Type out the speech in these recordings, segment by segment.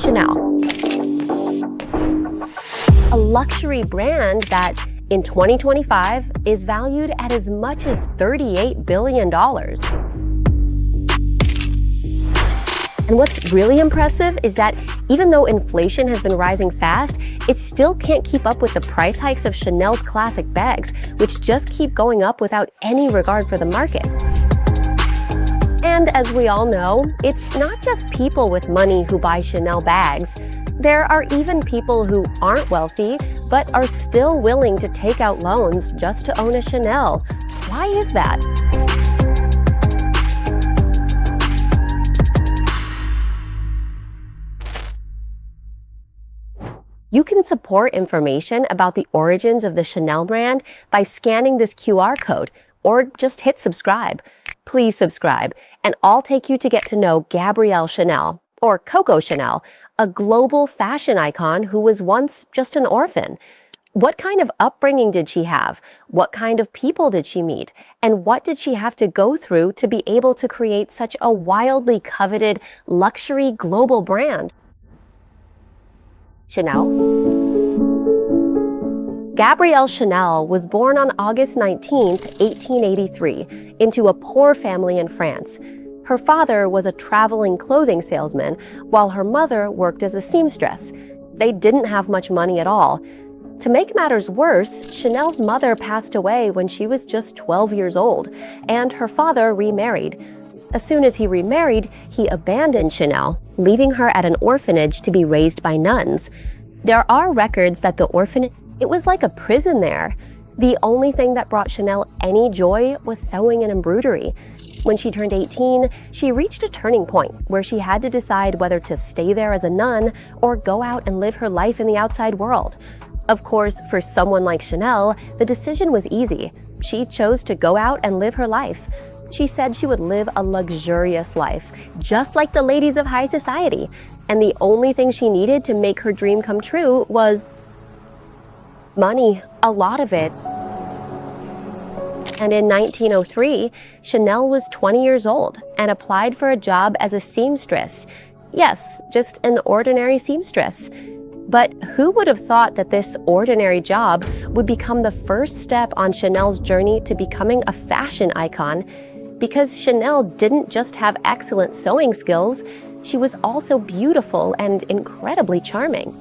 Chanel, a luxury brand that in 2025 is valued at as much as $38 billion. And what's really impressive is that even though inflation has been rising fast, it still can't keep up with the price hikes of Chanel's classic bags, which just keep going up without any regard for the market. And as we all know, it's not just people with money who buy Chanel bags. There are even people who aren't wealthy, but are still willing to take out loans just to own a Chanel. Why is that? You can support information about the origins of the Chanel brand by scanning this QR code, or just hit subscribe. Please subscribe, and I'll take you to get to know Gabrielle Chanel, or Coco Chanel, a global fashion icon who was once just an orphan. What kind of upbringing did she have? What kind of people did she meet? And what did she have to go through to be able to create such a wildly coveted luxury global brand? Chanel. Gabrielle Chanel was born on August 19, 1883, into a poor family in France. Her father was a traveling clothing salesman, while her mother worked as a seamstress. They didn't have much money at all. To make matters worse, Chanel's mother passed away when she was just 12 years old, and her father remarried. As soon as he remarried, he abandoned Chanel, leaving her at an orphanage to be raised by nuns. There are records that the orphanage, it was like a prison there. The only thing that brought Chanel any joy was sewing and embroidery. When she turned 18, she reached a turning point where she had to decide whether to stay there as a nun or go out and live her life in the outside world. Of course, for someone like Chanel, the decision was easy. She chose to go out and live her life. She said she would live a luxurious life, just like the ladies of high society. And the only thing she needed to make her dream come true was money, a lot of it. And in 1903, Chanel was 20 years old and applied for a job as a seamstress. Yes, just an ordinary seamstress. But who would have thought that this ordinary job would become the first step on Chanel's journey to becoming a fashion icon? Because Chanel didn't just have excellent sewing skills, she was also beautiful and incredibly charming.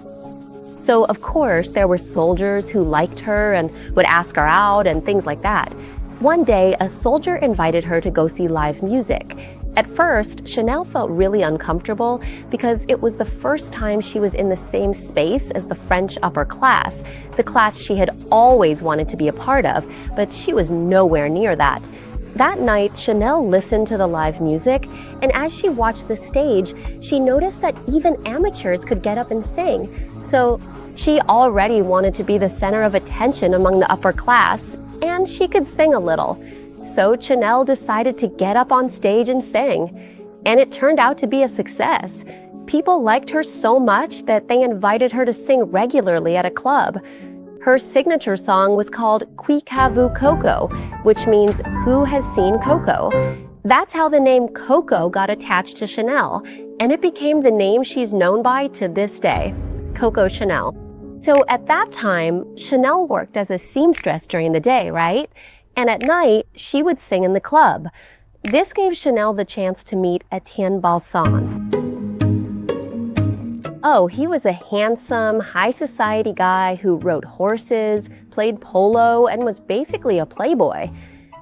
So of course, there were soldiers who liked her and would ask her out and things like that. One day, a soldier invited her to go see live music. At first, Chanel felt really uncomfortable because it was the first time she was in the same space as the French upper class, the class she had always wanted to be a part of, but she was nowhere near that. That night, Chanel listened to the live music, and as she watched the stage, she noticed that even amateurs could get up and sing. So she already wanted to be the center of attention among the upper class, and she could sing a little. So Chanel decided to get up on stage and sing. And it turned out to be a success. People liked her so much that they invited her to sing regularly at a club. Her signature song was called Qui a vu Coco, which means who has seen Coco. That's how the name Coco got attached to Chanel, and it became the name she's known by to this day, Coco Chanel. So at that time, Chanel worked as a seamstress during the day, right? And at night, she would sing in the club. This gave Chanel the chance to meet Etienne Balsan. Oh, he was a handsome, high society guy who rode horses, played polo, and was basically a playboy.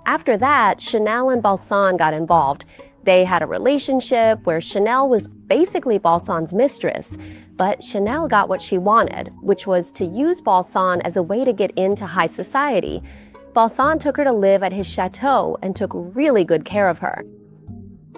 After that, Chanel and Balsan got involved. They had a relationship where Chanel was basically Balsan's mistress, but Chanel got what she wanted, which was to use Balsan as a way to get into high society. Balsan took her to live at his chateau and took really good care of her.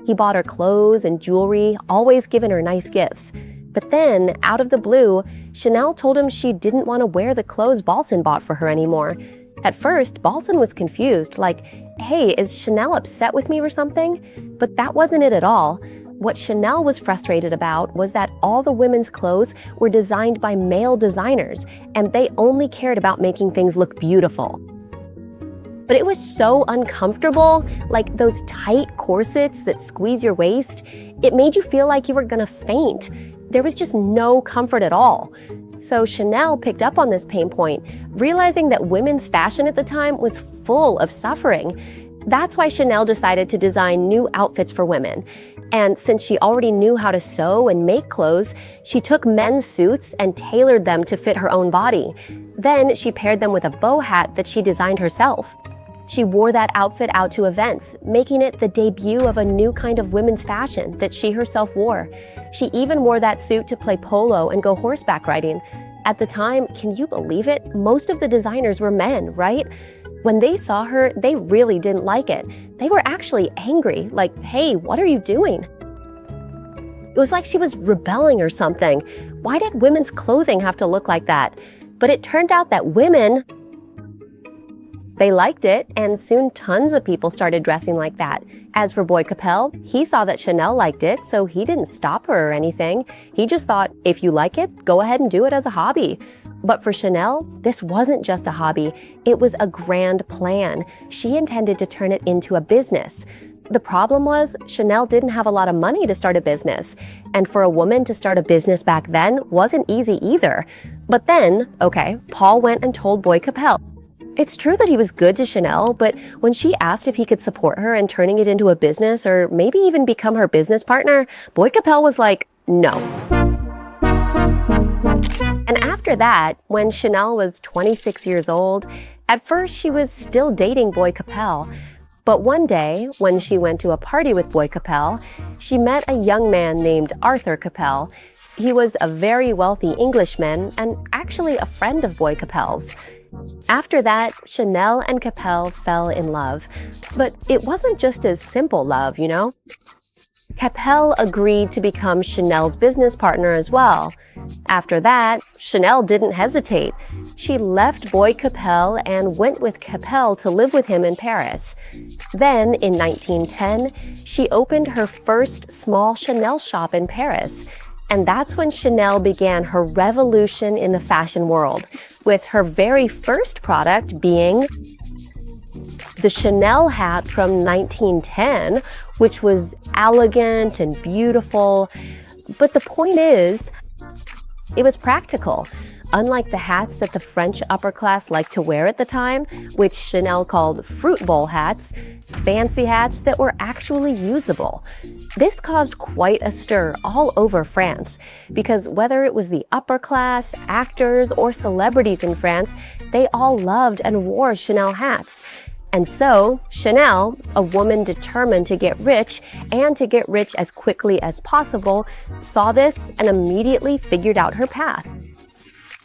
He bought her clothes and jewelry, always giving her nice gifts. But then, out of the blue, Chanel told him she didn't want to wear the clothes Balsan bought for her anymore. At first, Balsan was confused, like, hey, is Chanel upset with me or something? But that wasn't it at all. What Chanel was frustrated about was that all the women's clothes were designed by male designers, and they only cared about making things look beautiful. But it was so uncomfortable, like those tight corsets that squeeze your waist. It made you feel like you were gonna faint. there was just no comfort at all. So Chanel picked up on this pain point, realizing that women's fashion at the time was full of suffering. That's why Chanel decided to design new outfits for women. And since she already knew how to sew and make clothes, she took men's suits and tailored them to fit her own body. Then she paired them with a bow hat that she designed herself. She wore that outfit out to events, making it the debut of a new kind of women's fashion that she herself wore. She even wore that suit to play polo and go horseback riding. At the time, can you believe it? Most of the designers were men, right? When they saw her, they really didn't like it. They were actually angry, like, hey, what are you doing? It was like she was rebelling or something. Why did women's clothing have to look like that? But it turned out that women, they liked it, and soon tons of people started dressing like that. As for Boy Capel, he saw that Chanel liked it, so he didn't stop her or anything. He just thought, if you like it, go ahead and do it as a hobby. But for Chanel, this wasn't just a hobby, it was a grand plan. She intended to turn it into a business. The problem was, Chanel didn't have a lot of money to start a business. And for a woman to start a business back then wasn't easy either. But then, okay, Paul went and told Boy Capel. It's true that he was good to Chanel, but when she asked if he could support her in turning it into a business or maybe even become her business partner, Boy Capel was like, no. And after that, when Chanel was 26 years old, at first she was still dating Boy Capel. But one day, when she went to a party with Boy Capel, she met a young man named Arthur Capel. He was a very wealthy Englishman and actually a friend of Boy Capel's. After that, Chanel and Capel fell in love. But it wasn't just a simple love, you know? Capel agreed to become Chanel's business partner as well. After that, Chanel didn't hesitate. She left Boy Capel and went with Capel to live with him in Paris. Then, in 1910, she opened her first small Chanel shop in Paris. And that's when Chanel began her revolution in the fashion world, with her very first product being the Chanel hat from 1910, which was elegant and beautiful. But the point is, it was practical. Unlike the hats that the French upper class liked to wear at the time, which Chanel called fruit bowl hats, fancy hats that were actually usable. This caused quite a stir all over France, because whether it was the upper class, actors, or celebrities in France, they all loved and wore Chanel hats. And so, Chanel, a woman determined to get rich and to get rich as quickly as possible, saw this and immediately figured out her path.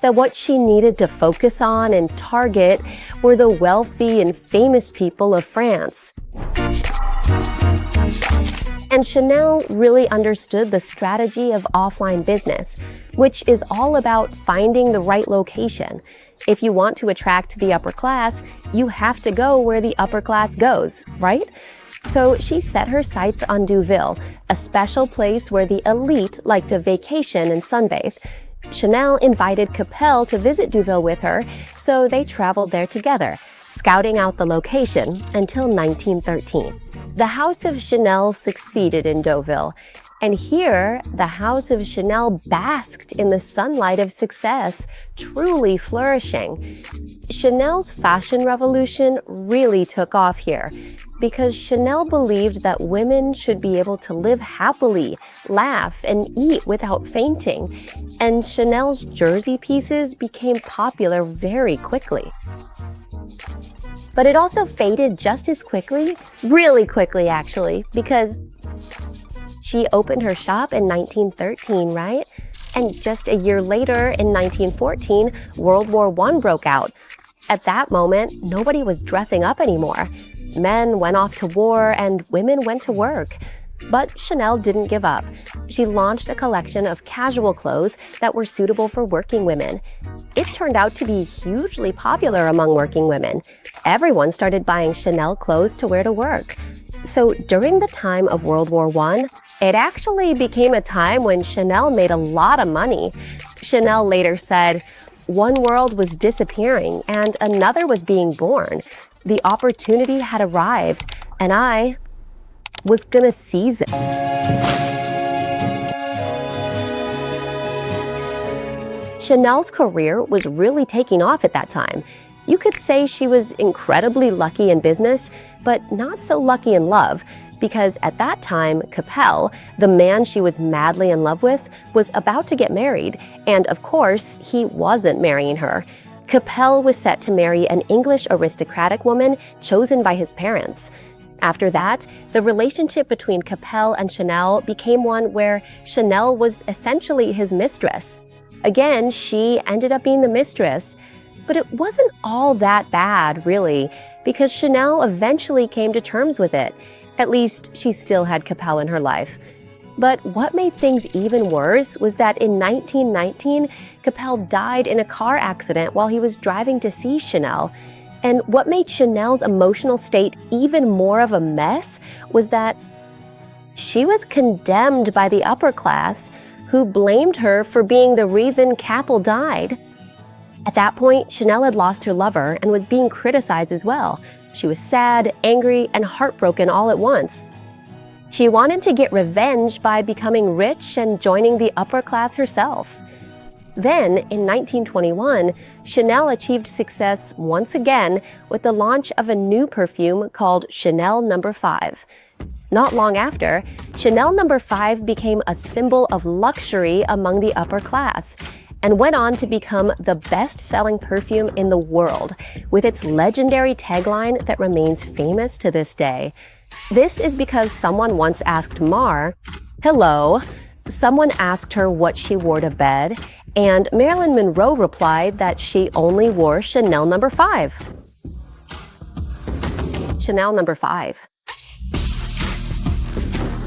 That what she needed to focus on and target were the wealthy and famous people of France. And Chanel really understood the strategy of offline business, which is all about finding the right location. If you want to attract the upper class, you have to go where the upper class goes, right? So she set her sights on Deauville, a special place where the elite like to vacation and sunbathe. Chanel invited Capel to visit Deauville with her, so they traveled there together, scouting out the location until 1913. The House of Chanel succeeded in Deauville, and here, the House of Chanel basked in the sunlight of success, truly flourishing. Chanel's fashion revolution really took off here, because Chanel believed that women should be able to live happily, laugh, and eat without fainting. And Chanel's jersey pieces became popular very quickly. But it also faded just as quickly, really quickly actually, because she opened her shop in 1913, right? And just a year later, in 1914, World War I broke out. At that moment, nobody was dressing up anymore. Men went off to war and women went to work. But Chanel didn't give up. She launched a collection of casual clothes that were suitable for working women. It turned out to be hugely popular among working women. Everyone started buying Chanel clothes to wear to work. So during the time of World War I, it actually became a time when Chanel made a lot of money. Chanel later said, "One world was disappearing and another was being born. The opportunity had arrived, and I was gonna seize it." Chanel's career was really taking off at that time. You could say she was incredibly lucky in business, but not so lucky in love, because at that time, Capel, the man she was madly in love with, was about to get married, and of course, he wasn't marrying her. Capel was set to marry an English aristocratic woman chosen by his parents. After that, the relationship between Capel and Chanel became one where Chanel was essentially his mistress. Again, she ended up being the mistress, but it wasn't all that bad, really, because Chanel eventually came to terms with it. At least, she still had Capel in her life. But what made things even worse was that in 1919, Capel died in a car accident while he was driving to see Chanel. And what made Chanel's emotional state even more of a mess was that she was condemned by the upper class, who blamed her for being the reason Capel died. At that point, Chanel had lost her lover and was being criticized as well. She was sad, angry, and heartbroken all at once. She wanted to get revenge by becoming rich and joining the upper class herself. Then, in 1921, Chanel achieved success once again with the launch of a new perfume called Chanel No. 5. Not long after, Chanel No. 5 became a symbol of luxury among the upper class, and went on to become the best-selling perfume in the world, with its legendary tagline that remains famous to this day. This is because someone once asked Mar, "Hello." Someone asked her what she wore to bed, and Marilyn Monroe replied that she only wore Chanel No. 5. Chanel No. 5.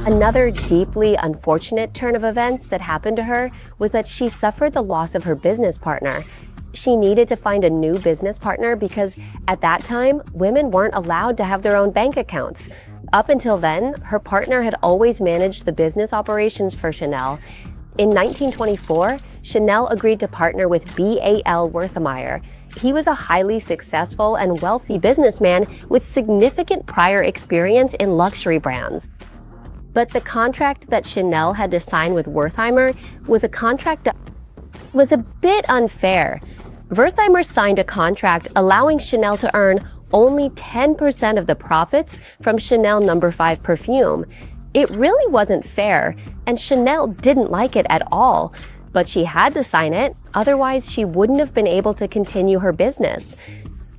Another deeply unfortunate turn of events that happened to her was that she suffered the loss of her business partner. She needed to find a new business partner because at that time, women weren't allowed to have their own bank accounts. Up until then, her partner had always managed the business operations for Chanel. In 1924, Chanel agreed to partner with B.A.L. Wertheimer. He was a highly successful and wealthy businessman with significant prior experience in luxury brands. But the contract that Chanel had to sign with Wertheimer was a contract that was a bit unfair. Wertheimer signed a contract allowing Chanel to earn only 10% of the profits from Chanel No. 5 perfume. It really wasn't fair, and Chanel didn't like it at all. But she had to sign it, otherwise she wouldn't have been able to continue her business.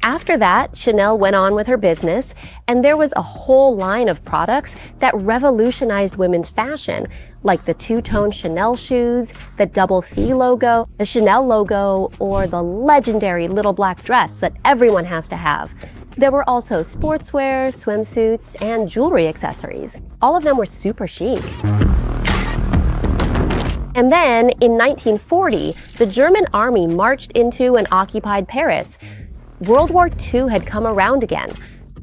After that, Chanel went on with her business, and there was a whole line of products that revolutionized women's fashion, like the two-tone Chanel shoes, the double C logo, the Chanel logo, or the legendary little black dress that everyone has to have. There were also sportswear, swimsuits, and jewelry accessories. All of them were super chic. And then, in 1940, the German army marched into and occupied Paris. World War II had come around again.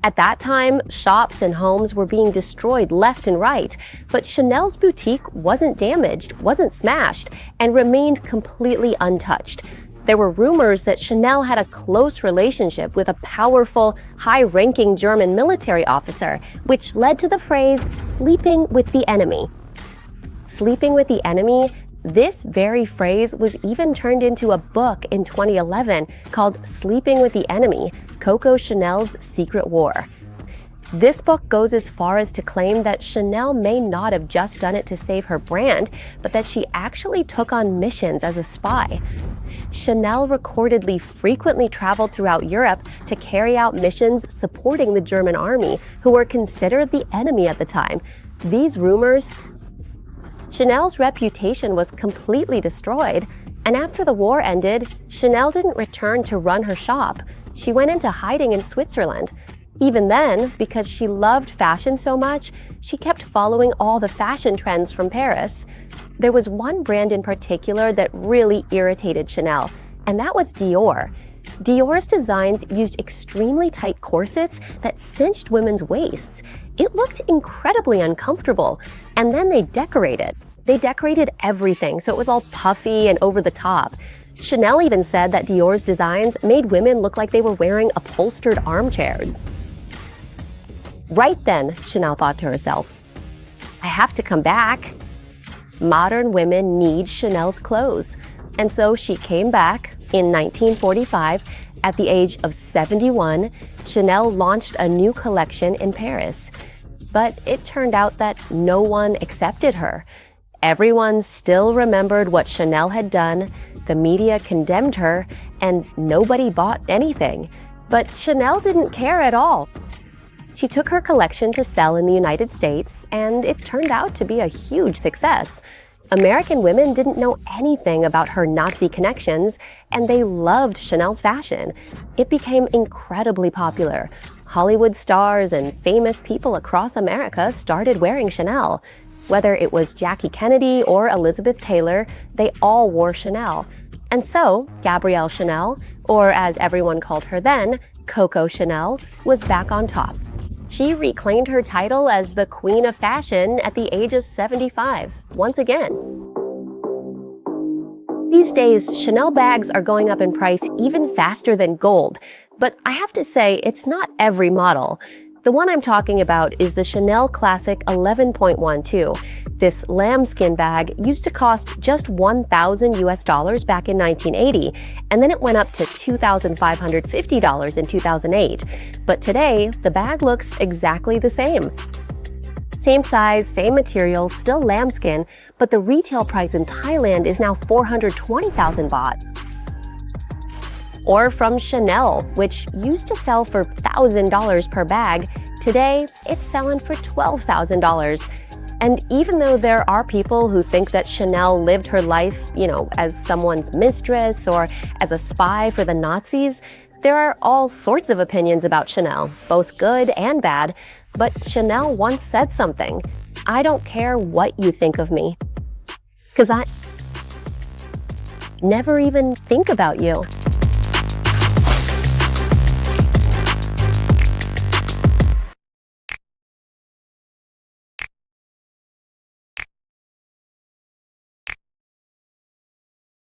At that time, shops and homes were being destroyed left and right, but Chanel's boutique wasn't damaged, wasn't smashed, and remained completely untouched. There were rumors that Chanel had a close relationship with a powerful, high-ranking German military officer, which led to the phrase, "sleeping with the enemy." Sleeping with the enemy? This very phrase was even turned into a book in 2011 called Sleeping with the Enemy, Coco Chanel's Secret War. This book goes as far as to claim that Chanel may not have just done it to save her brand, but that she actually took on missions as a spy. Chanel recordedly frequently traveled throughout Europe to carry out missions supporting the German army, who were considered the enemy at the time. These rumors Chanel's reputation was completely destroyed, and after the war ended, Chanel didn't return to run her shop. She went into hiding in Switzerland. Even then, because she loved fashion so much, she kept following all the fashion trends from Paris. There was one brand in particular that really irritated Chanel, and that was Dior. Dior's designs used extremely tight corsets that cinched women's waists. It looked incredibly uncomfortable, and then they decorated. They decorated everything, so it was all puffy and over the top. Chanel even said that Dior's designs made women look like they were wearing upholstered armchairs. Right then, Chanel thought to herself, I have to come back. Modern women need Chanel's clothes. And so she came back in 1945. At the age of 71, Chanel launched a new collection in Paris. But it turned out that no one accepted her. Everyone still remembered what Chanel had done, the media condemned her, and nobody bought anything. But Chanel didn't care at all. She took her collection to sell in the United States, and it turned out to be a huge success. American women didn't know anything about her Nazi connections, and they loved Chanel's fashion. It became incredibly popular. Hollywood stars and famous people across America started wearing Chanel. Whether it was Jackie Kennedy or Elizabeth Taylor, they all wore Chanel. And so, Gabrielle Chanel, or as everyone called her then, Coco Chanel, was back on top. She reclaimed her title as the Queen of Fashion at the age of 75, once again. These days, Chanel bags are going up in price even faster than gold, but I have to say, it's not every model. The one I'm talking about is the Chanel Classic 11.12. This lambskin bag used to cost just $1,000 back in 1980, and then it went up to $2,550 in 2008. But today, the bag looks exactly the same. Same size, same material, still lambskin, but the retail price in Thailand is now 420,000 baht. Or from Chanel, which used to sell for $1,000 per bag, today it's selling for $12,000. And even though there are people who think that Chanel lived her life, as someone's mistress or as a spy for the Nazis, there are all sorts of opinions about Chanel, both good and bad. But Chanel once said something: "I don't care what you think of me, 'cause I never even think about you."